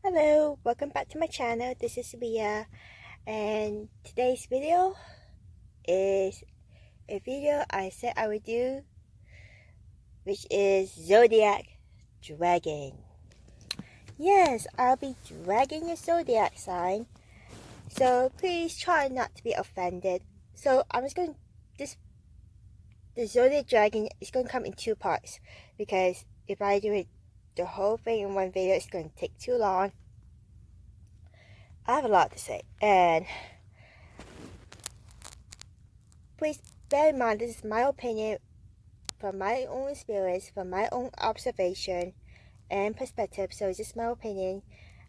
Hello, welcome back to my channel. This is Leah, and today's video is a video I said I would do, which is Zodiac Dragon. Yes, I'll be dragging your Zodiac sign, so please try not to be offended. So I'm just going the Zodiac Dragon is going to come in two parts, because if I do it the whole thing in one video, it's going to take too long. I have a lot to say, and please bear in mind this is my opinion from my own experience, from my own observation and perspective. So it's just my opinion.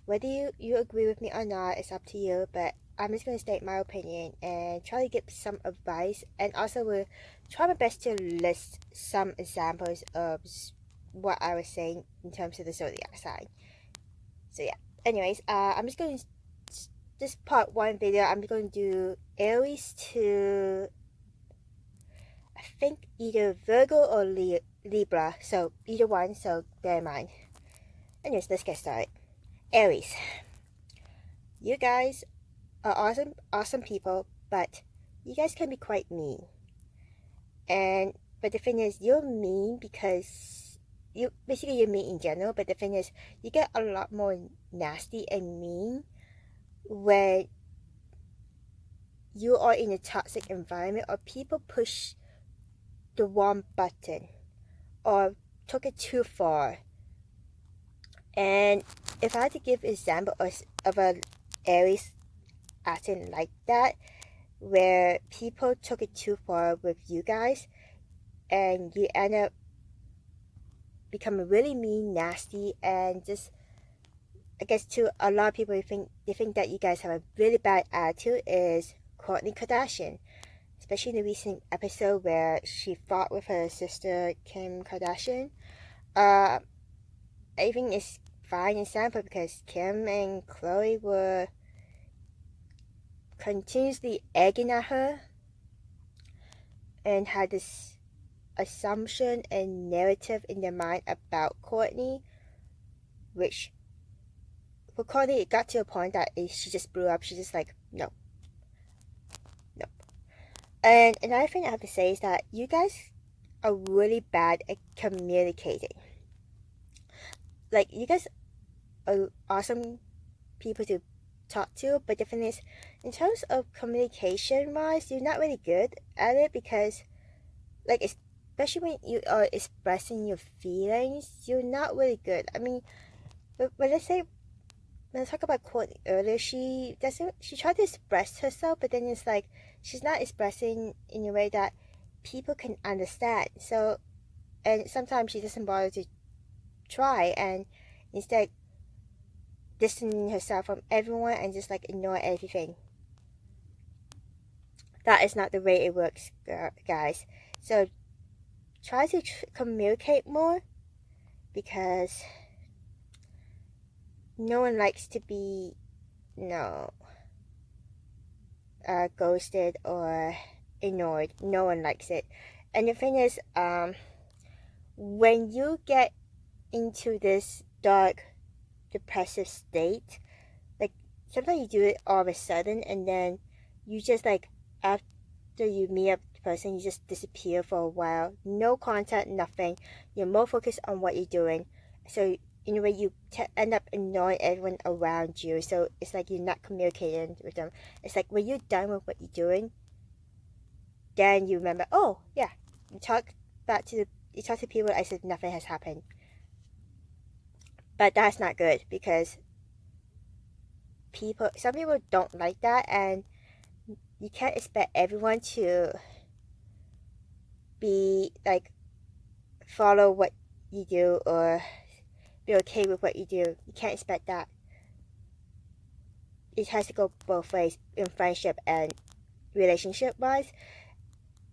Whether you agree with me or not, it's up to you, but I'm just going to state my opinion and try to give some advice, and also will try my best to list some examples of what I was saying in terms of the zodiac sign. So yeah, anyways, I'm just going to, this part one video, I'm going to do Aries to, I think, either Virgo or Libra, so either one, so bear in mind. Anyways, let's get started. Aries, you guys are awesome people, but you guys can be quite mean. But the thing is, you're mean because you're mean in general, but the thing is, you get a lot more nasty and mean when you are in a toxic environment, or people push the wrong button or took it too far. And if I had to give an example of a Aries acting like that, where people took it too far with you guys, and you end up becoming really mean, nasty, and just, I guess to a lot of people, they think that you guys have a really bad attitude, is Kourtney Kardashian. Especially in the recent episode where she fought with her sister Kim Kardashian. I think it's fine and simple because Kim and Khloe were continuously egging at her and had this assumption and narrative in their mind about Kourtney, which for Kourtney, it got to a point that she just blew up. She's just like, no. And another thing I have to say is that you guys are really bad at communicating. Like, you guys are awesome people to talk to, but the thing is, in terms of communication wise, you're not really good at it, because, like, especially when you are expressing your feelings, you're not really good. I mean, when I talk about Courtney earlier, she tried to express herself, but then it's like she's not expressing in a way that people can understand. So, and sometimes she doesn't bother to try, and instead distancing herself from everyone and just like ignore everything. That is not the way it works, guys. So try to communicate more, because no one likes to be, ghosted or ignored. No one likes it. And the thing is, when you get into this dark, depressive state, like, sometimes you do it all of a sudden, and then you just, like, after you meet up the person, you just disappear for a while. No contact, nothing. You're more focused on what you're doing. So in a way, you end up annoying everyone around you. So it's like you're not communicating with them. It's like when you're done with what you're doing, then you remember, oh yeah, you talk to people as if nothing has happened. But that's not good, because some people don't like that, and you can't expect everyone to be like, follow what you do or be okay with what you do. You can't expect that. It has to go both ways in friendship and relationship wise.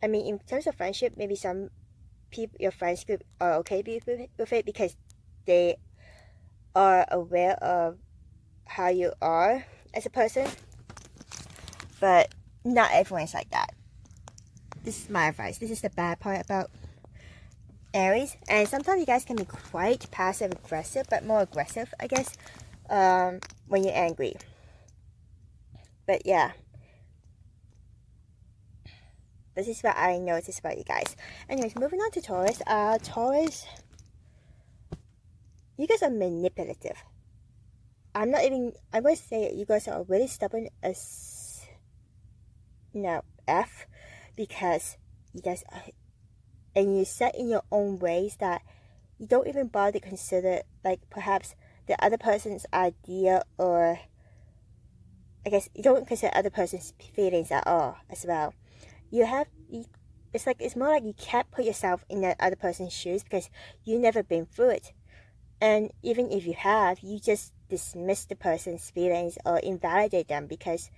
I mean, in terms of friendship, maybe some people, your friends group, are okay with it because they are aware of how you are as a person, but not everyone's like that. This is my advice. This is the bad part about Aries, and sometimes you guys can be quite passive aggressive, but more aggressive, I guess, when you're angry. But yeah, this is what I noticed about you guys. Anyways, moving on to Taurus. Taurus, you guys are manipulative. I'm going to say it, you guys are really stubborn as, F, because you guys are, and you set in your own ways that you don't even bother to consider, like, perhaps the other person's idea, or I guess you don't consider other person's feelings at all as well. It's more like you can't put yourself in that other person's shoes because you've never been through it. And even if you have, you just dismiss the person's feelings or invalidate them, because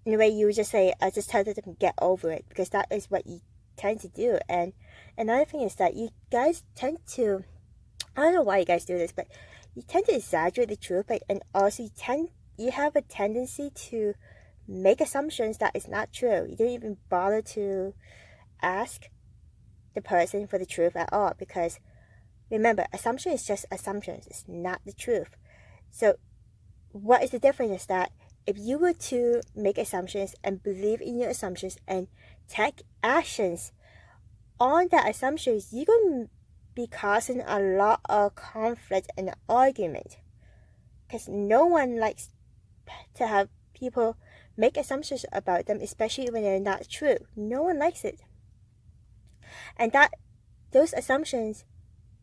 in a way you would just say, I just tell them to get over it, because that is what you tend to do. And another thing is that you guys tend to, I don't know why you guys do this, but you tend to exaggerate the truth, and also you have a tendency to make assumptions that is not true. You don't even bother to ask the person for the truth at all, because remember, assumption is just assumptions. It's not the truth. So what is the difference is that if you were to make assumptions and believe in your assumptions and take actions on that assumptions, you're going to be causing a lot of conflict and argument, because no one likes to have people make assumptions about them, especially when they're not true. No one likes it. And those assumptions,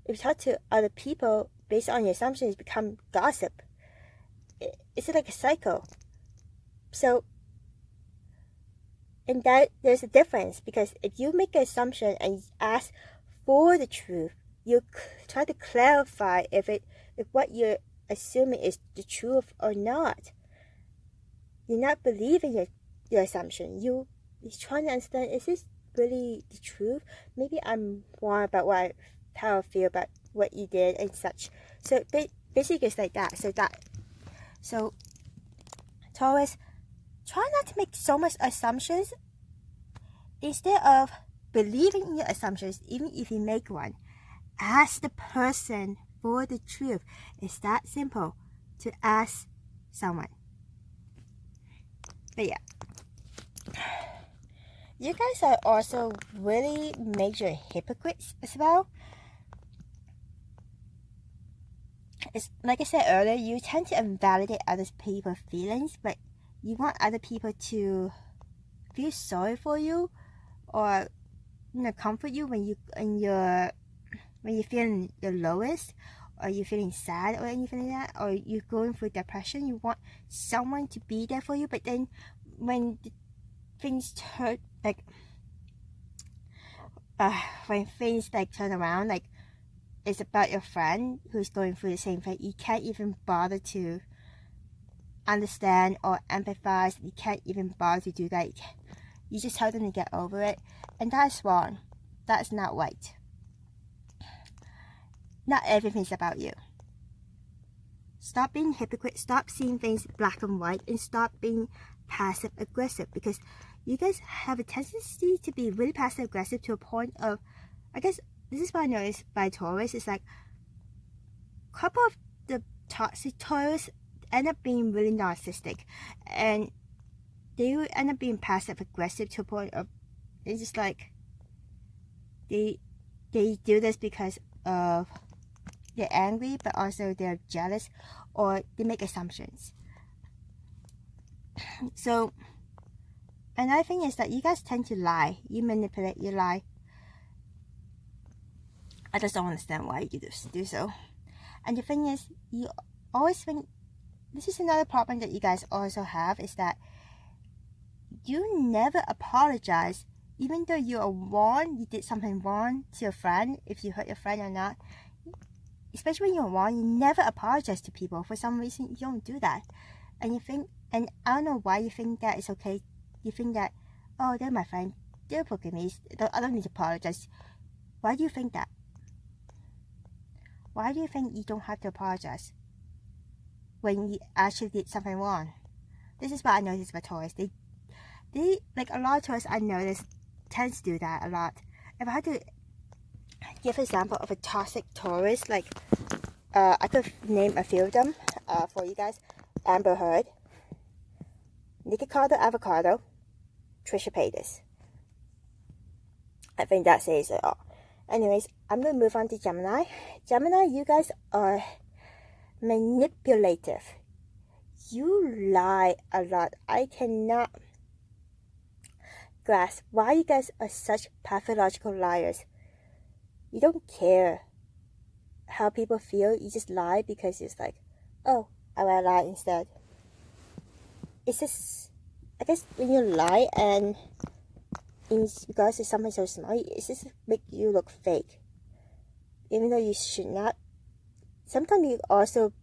if you talk to other people based on your assumptions, become gossip. It's like a cycle. So, and that there's a difference, because if you make an assumption and you ask for the truth, you try to clarify if what you're assuming is the truth or not. You're not believing your assumption. You're trying to understand, is this really the truth? Maybe I'm wrong about how I feel about what you did and such. So basically it's like that. So Taurus, try not to make so much assumptions. Instead of believing in your assumptions, even if you make one, ask the person for the truth. It's that simple to ask someone. But yeah, you guys are also really major hypocrites as well. It's like I said earlier, you tend to invalidate other people's feelings, but you want other people to feel sorry for you, or comfort you when you're feeling the lowest, or you're feeling sad or anything like that, or you're going through depression. You want someone to be there for you, but then when things turn when things turn around, like it's about your friend who's going through the same thing, you can't even bother to understand or empathize. You can't even bother to do that. You just tell them to get over it, and that's wrong. That's not right. Not everything's about you. Stop being hypocrite. Stop seeing things black and white, and stop being passive aggressive, because you guys have a tendency to be really passive aggressive to a point of, I guess this is what I noticed by Taurus. It's like a couple of the toxic Taurus end up being really narcissistic, and they end up being passive aggressive to a point of, it's just like they do this because of they're angry, but also they're jealous, or they make assumptions. So another thing is that you guys tend to lie. You manipulate, you lie. I just don't understand why you do so. And the thing is, you always think, this is another problem that you guys also have, is that you never apologize, even though you are wrong, you did something wrong to your friend, if you hurt your friend or not. Especially when you're wrong, you never apologize to people. For some reason, you don't do that. And you think, and I don't know why you think that it's okay. You think that, oh, they're my friend, they'll forgive me, I don't need to apologize. Why do you think that? Why do you think you don't have to apologize when you actually did something wrong? This is what I noticed about Taurus. They like a lot of Taurus I noticed tends to do that a lot. If I had to give an example of a toxic Taurus, like I could name a few of them for you guys. Amber Heard, Nikocado Avocado, Trisha Paytas. I think that says it all. Anyways, I'm going to move on to Gemini. Gemini, you guys are manipulative. You lie a lot. I cannot grasp why you guys are such pathological liars. You don't care how people feel. You just lie because it's like, oh, I will lie instead. It's just, I guess when you lie and in regards to something so small, it just make you look fake. Even though you should not. Sometimes you also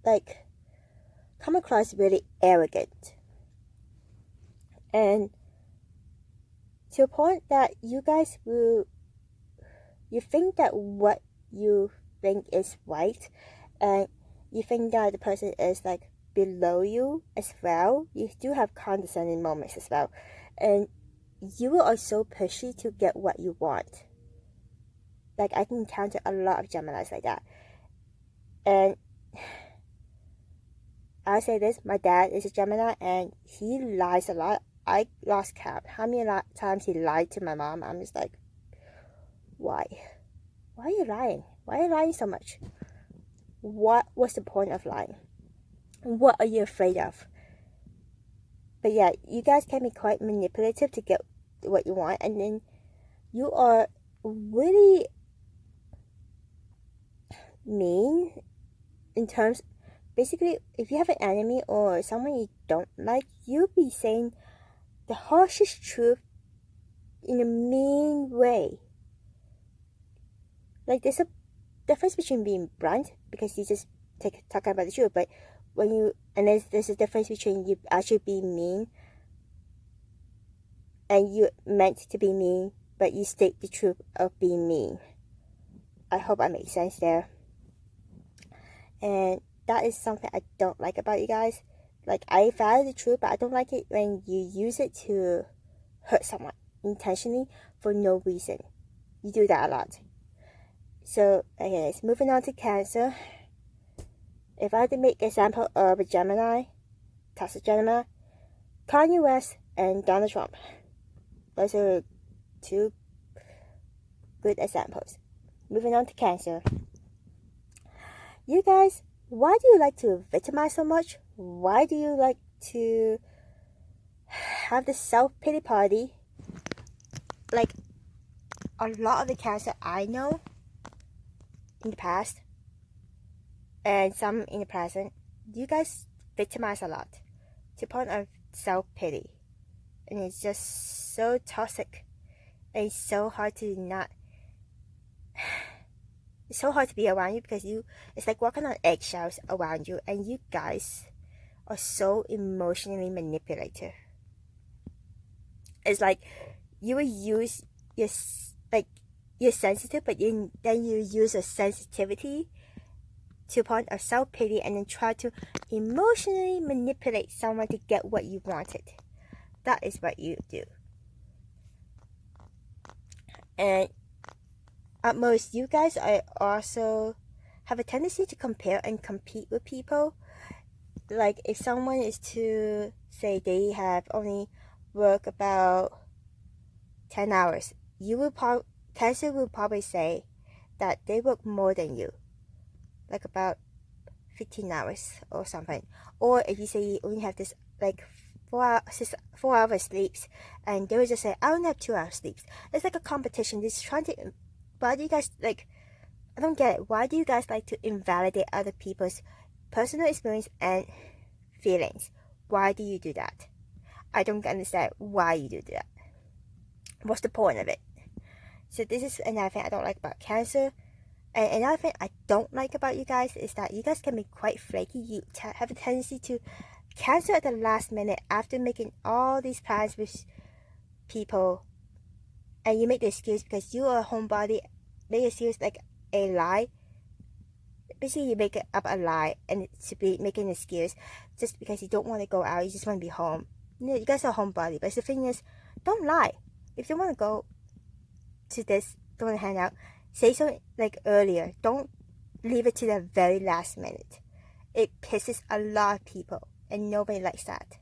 like come across really arrogant. And to a point that you guys will, you think that what you think is right, and you think that the person is like below you as well. You do have condescending moments as well. And you are so pushy to get what you want. Like, I can encounter a lot of Geminis like that. And I'll say this, my dad is a Gemini and he lies a lot. I lost count how many times he lied to my mom. I'm just like, why? Why are you lying? Why are you lying so much? What was the point of lying? What are you afraid of? But yeah, you guys can be quite manipulative to get what you want, and then you are really mean in terms, basically, if you have an enemy or someone you don't like, you'll be saying the harshest truth in a mean way. Like, there's a difference between being blunt, because you just talking about the truth, but when you, and there's a difference between you actually being mean and you meant to be mean, but you state the truth of being mean. I hope I make sense there. And that is something I don't like about you guys. Like, I value the truth, but I don't like it when you use it to hurt someone intentionally for no reason. You do that a lot. So, anyways, moving on to Cancer. If I had to make an example of a Gemini, Tesla Gemini, Kanye West and Donald Trump. Those are two good examples. Moving on to Cancer. You guys, why do you like to victimize so much? Why do you like to have this self-pity party? Like, a lot of the Cancer I know in the past, and some in the present, you guys victimize a lot to the point of self-pity, and it's just so toxic, and it's so hard to not, it's so hard to be around you, because it's like walking on eggshells around you, and you guys are so emotionally manipulative. It's like you will use your, like, you're sensitive, but then you use a sensitivity to a point of self-pity and then try to emotionally manipulate someone to get what you wanted. That is what you do. And at most, you guys are also have a tendency to compare and compete with people. Like, if someone is to say they have only work about 10 hours, Cancer will probably say that they work more than you, like about 15 hours or something. Or if you say you only have this like 4 hours sleeps, and they will just say, I only have 2 hours sleeps. It's like a competition. Just trying to, why do you guys, like, I don't get it. Why do you guys like to invalidate other people's personal experience and feelings? Why do you do that? I don't understand why you do that. What's the point of it? So this is another thing I don't like about Cancer. And another thing I don't like about you guys is that you guys can be quite flaky. You have a tendency to cancel at the last minute after making all these plans with people, and you make the excuse because you are a homebody. Make the excuse like a lie. Basically, you make up a lie and to be making an excuse just because you don't want to go out. You just want to be home. You guys are a homebody, but the thing is, don't lie. If you want to go to this, don't want to hang out, say so like earlier. Don't leave it to the very last minute. It pisses a lot of people, and nobody likes that.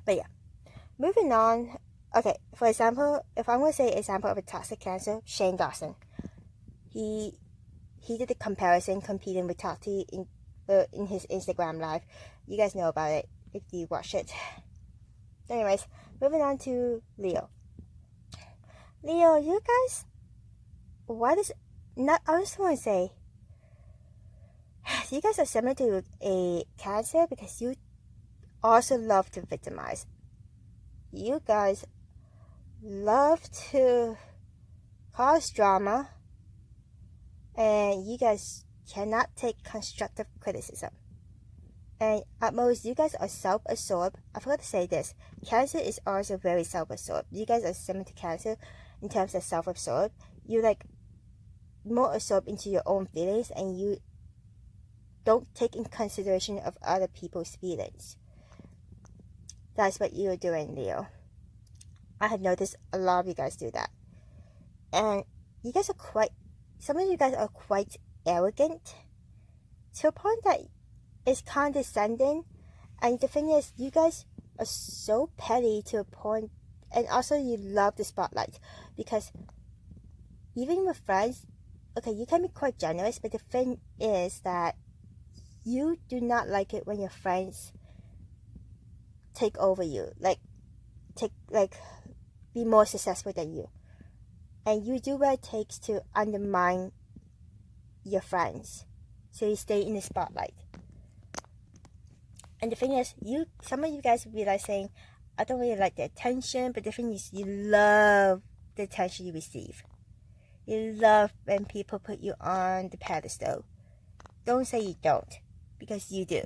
But yeah, moving on. Okay, for example, if I'm going to say example of a toxic Cancer, Shane Dawson. He did the comparison competing with Tati in his Instagram live. You guys know about it if you watch it. Anyways, moving on to Leo. Leo, you guys, what is not? I just want to say, you guys are similar to a Cancer because you also love to victimize. You guys love to cause drama, and you guys cannot take constructive criticism. And at most, you guys are self-absorbed. I forgot to say this. Cancer is also very self-absorbed. You guys are similar to Cancer in terms of self-absorbed. You're like more absorbed into your own feelings, and you don't take in consideration of other people's feelings. That's what you're doing, Leo. I have noticed a lot of you guys do that. And you guys are some of you guys are quite arrogant to a point that is condescending. And the thing is, you guys are so petty to a point, and also you love the spotlight, because even with friends, okay, you can be quite generous, but the thing is that you do not like it when your friends take over you, be more successful than you, and you do what it takes to undermine your friends, so you stay in the spotlight. And the thing is, some of you guys will be like saying, I don't really like the attention, but the thing is, you love the attention you receive. You love when people put you on the pedestal. Don't say you don't, because you do.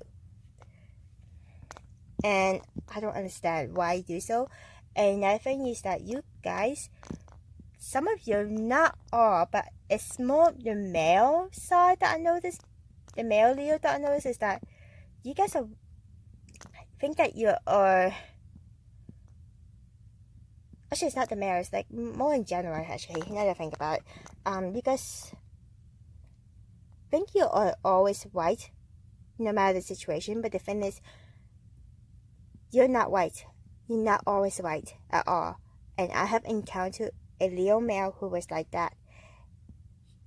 And I don't understand why you do so. And another thing is that you guys, some of you, not all, but it's more the male side that I noticed, the male Leo that I noticed, is that you guys think that you are, actually it's not the male, it's like more in general actually, now that I think about it. You guys think you are always right, no matter the situation, but the thing is, you're not right. You're not always right at all. And I have encountered a Leo male who was like that.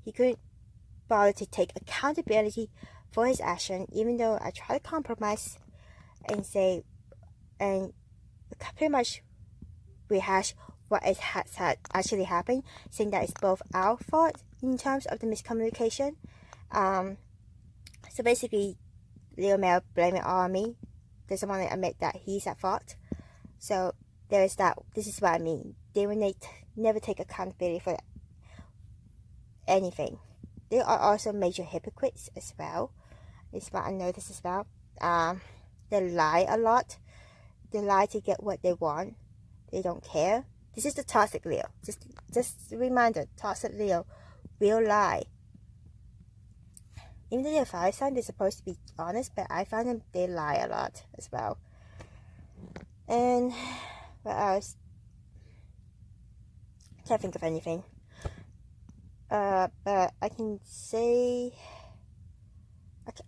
He couldn't bother to take accountability for his action, even though I try to compromise and say, and pretty much rehash what has actually happened, saying that it's both our fault in terms of the miscommunication. So basically, Leo male blame it all on me. Doesn't want to admit that he's at fault. So there is that. This is what I mean. They will never take accountability for anything. They are also major hypocrites as well. It's what I noticed as well. They lie a lot. They lie to get what they want. They don't care. This is the toxic Leo. Just a reminder, toxic Leo will lie. Even though they're fire sign, they're supposed to be honest, but I find them, they lie a lot as well. And what else? Can't think of anything. But I can say,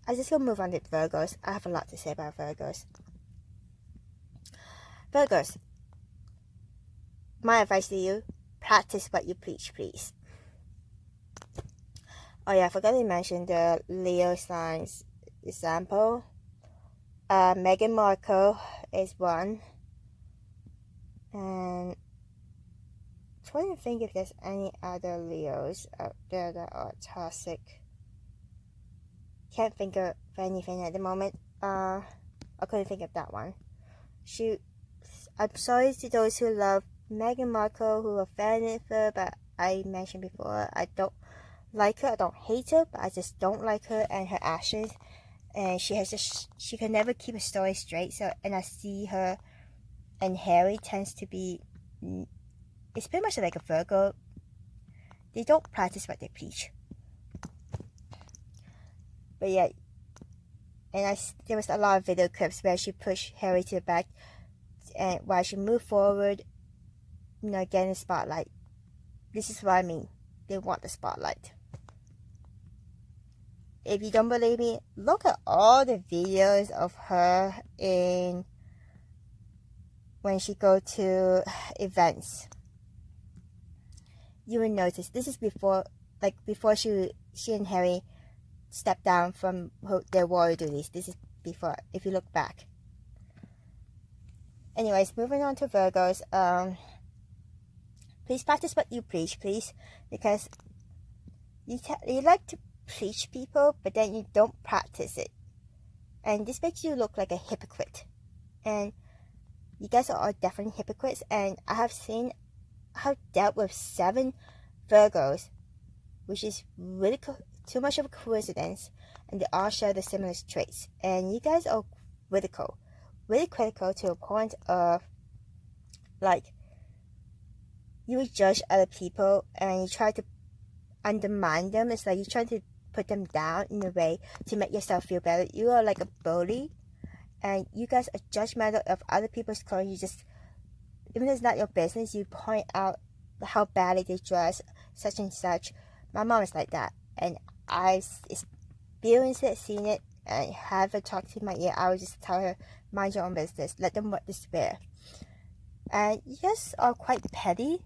I just gonna move on to Virgos. I have a lot to say about Virgos. Virgos, my advice to you, practice what you preach, please. Oh yeah, I forgot to mention the Leo signs example. Meghan Markle is one. And I'm trying to think if there's any other Leos out there that are toxic. Can't think of anything at the moment. I couldn't think of that one. Shoot. I'm sorry to those who love Meghan Markle, who are fans of her, but I mentioned before, I don't like her. I don't hate her, but I just don't like her and her actions. And she can never keep a story straight. So, and I see her and Harry tends to be, it's pretty much like a Virgo. They don't practice what they preach. But yeah, and there was a lot of video clips where she pushed Harry to the back, and while she moved forward, getting the spotlight. This is what I mean. They want the spotlight. if you don't believe me, look at all the videos of her in when she go to events. You will notice this is before she and Harry stepped down from their royal duties. This is before, if you look back. Anyways, moving on to Virgos. Please practice what you preach, please, because you like to preach people, but then you don't practice it, and this makes you look like a hypocrite. And you guys are all definitely hypocrites. And I have dealt with 7 Virgos, which is really too much of a coincidence, and they all share the similar traits. And you guys are really critical to a point of like you would judge other people and you try to undermine them. It's like you try to put them down in a way to make yourself feel better. You are like a bully, and you guys are judgmental of other people's clothes. You just, even though it's not your business, you point out how badly they dress, such and such. My mom is like that, and I've experienced it, seen it, and have her talk to my ear. I would just tell her, mind your own business, let them what they wear. And you guys are quite petty.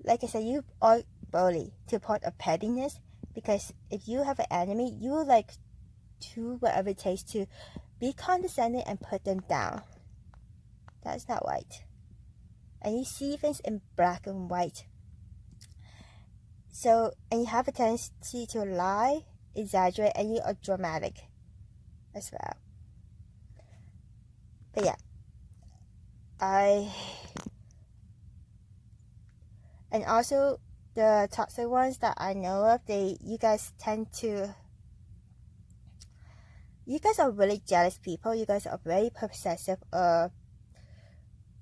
Like I said, you are bully to a point of pettiness, because if you have an enemy, you will like do whatever it takes to be condescending and put them down. That's not right. And you see things in black and white. So, and you have a tendency to lie, exaggerate, and you are dramatic as well. But yeah, and also the toxic ones that I know of, you guys are really jealous people. You guys are very possessive of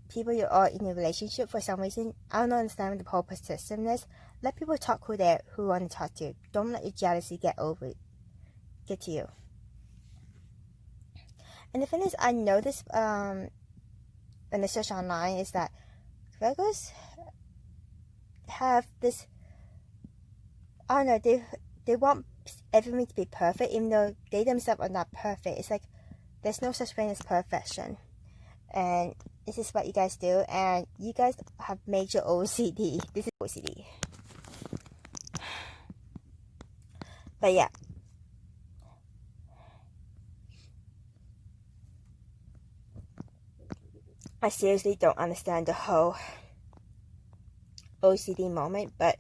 people you are in a relationship for some reason. I don't understand the whole possessiveness. Let people talk who want to talk to you. Don't let your jealousy get to you. And the thing is, I noticed when I search online is that Virgos have this, I don't know, they want everything to be perfect, even though they themselves are not perfect. It's like there's no such thing as perfection, and this is what you guys do. And you guys have major OCD. This is OCD. But yeah, I seriously don't understand the whole OCD moment. But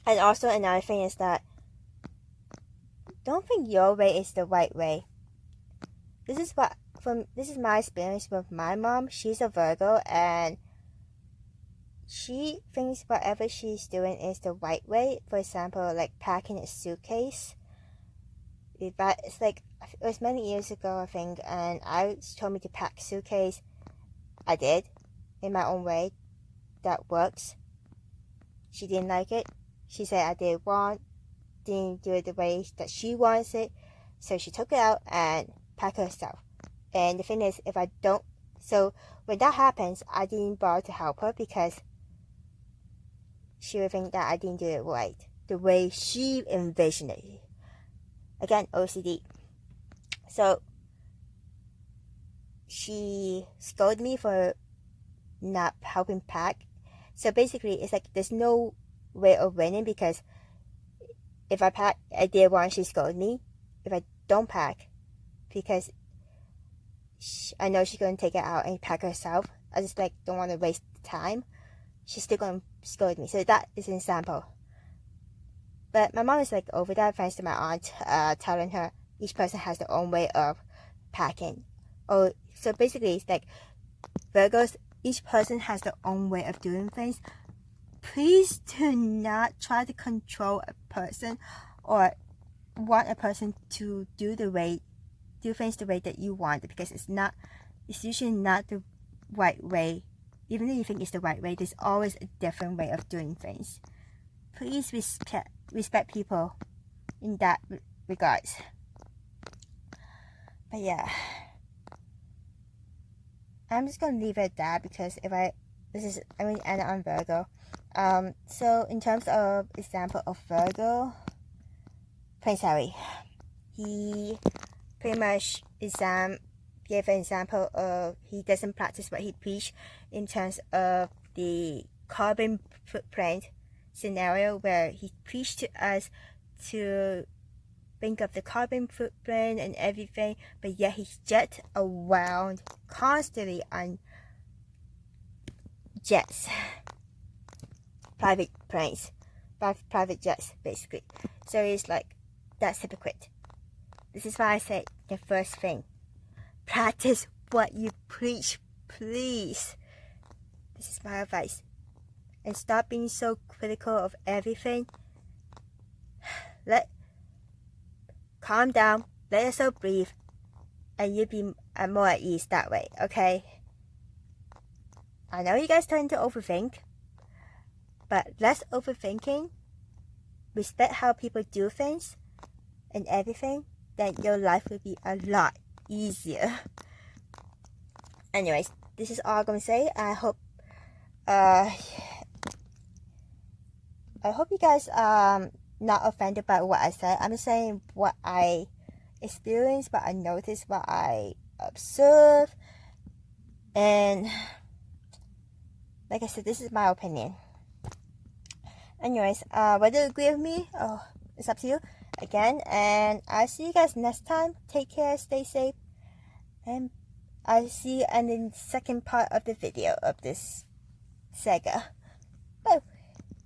and also another thing is that don't think your way is the right way. This is my experience with my mom. She's a Virgo, and she thinks whatever she's doing is the right way. For example, like packing a suitcase. It's like, it was many years ago, I think, and she told me to pack a suitcase. I did, in my own way. That works. She didn't like it. She said I didn't do it the way that she wants it. So she took it out and packed it herself. And the thing is, so when that happens, I didn't bother to help her, because she would think that I didn't do it right, the way she envisioned it. Again, OCD. So she scolded me for not helping pack. So basically, it's like there's no way of winning, because if I pack a day one, she scolded me. If I don't pack, because I know she's going to take it out and pack herself, I just like don't want to waste time, she's still going to scold me. So that is an example. But my mom is like over that, thanks to my aunt telling her each person has their own way of packing. So basically it's like Virgos, each person has their own way of doing things. Please do not try to control a person or want a person to do things the way that you want, because it's usually not the right way. Even though you think it's the right way, there's always a different way of doing things. Please respect people in that regards. But yeah, I'm just gonna leave it at that, because I'm gonna end it on Virgo. So in terms of example of Virgo, Prince Harry. He pretty much gave an example of he doesn't practice what he preached in terms of the carbon footprint scenario, where he preached to us to think of the carbon footprint and everything, but yet he jets around constantly on jets, private planes, private jets, basically. So it's like, that's hypocrite. This is why I say the first thing, practice what you preach, please. This is my advice. And stop being so critical of everything. Calm down, let yourself breathe, and you'll be more at ease that way, okay? I know you guys tend to overthink, but less overthinking, respect how people do things and everything, then your life will be a lot easier. Anyways, this is all I'm gonna say. I hope you guys not offended by what I said. I'm saying what I experienced, what I noticed, what I observed, and like I said, this is my opinion. Anyways, whether you agree with me, it's up to you again, and I'll see you guys next time. Take care, stay safe, and I'll see you in the second part of the video of this saga.